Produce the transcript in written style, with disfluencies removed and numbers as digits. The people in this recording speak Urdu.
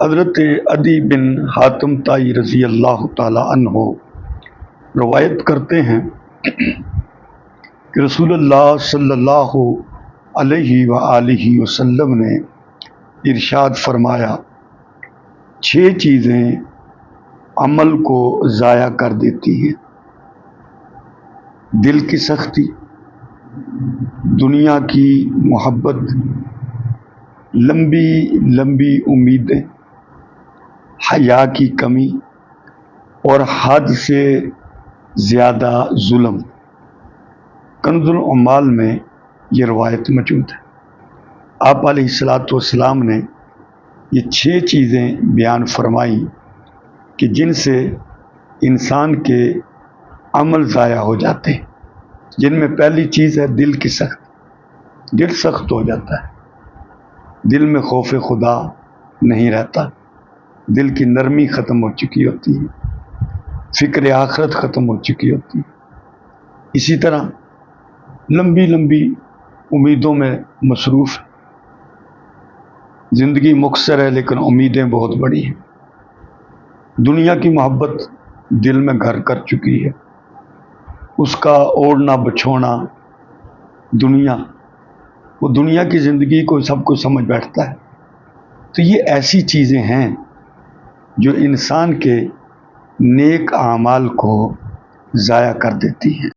حضرت عدی بن حاتم طائی رضی اللہ تعالی عنہ روایت کرتے ہیں کہ رسول اللہ صلی اللہ علیہ وآلہ وسلم نے ارشاد فرمایا، 6 چیزیں عمل کو ضائع کر دیتی ہیں: دل کی سختی، دنیا کی محبت، لمبی لمبی امیدیں، حیا کی کمی اور حد سے زیادہ ظلم۔ کنز العمال میں یہ روایت موجود ہے۔ آپ علیہ الصلاۃ والسلام نے یہ 6 چیزیں بیان فرمائیں کہ جن سے انسان کے عمل ضائع ہو جاتے ہیں، جن میں پہلی چیز ہے دل کی سخت۔ دل سخت ہو جاتا ہے، دل میں خوف خدا نہیں رہتا، دل کی نرمی ختم ہو چکی ہوتی ہے، فکر آخرت ختم ہو چکی ہوتی ہے۔ اسی طرح لمبی لمبی امیدوں میں مصروف ہے۔ زندگی مختصر ہے لیکن امیدیں بہت بڑی ہیں۔ دنیا کی محبت دل میں گھر کر چکی ہے، اس کا اوڑھنا بچھونا دنیا، وہ دنیا کی زندگی کو سب کچھ سمجھ بیٹھتا ہے۔ تو یہ ایسی چیزیں ہیں جو انسان کے نیک اعمال کو ضائع کر دیتی ہیں۔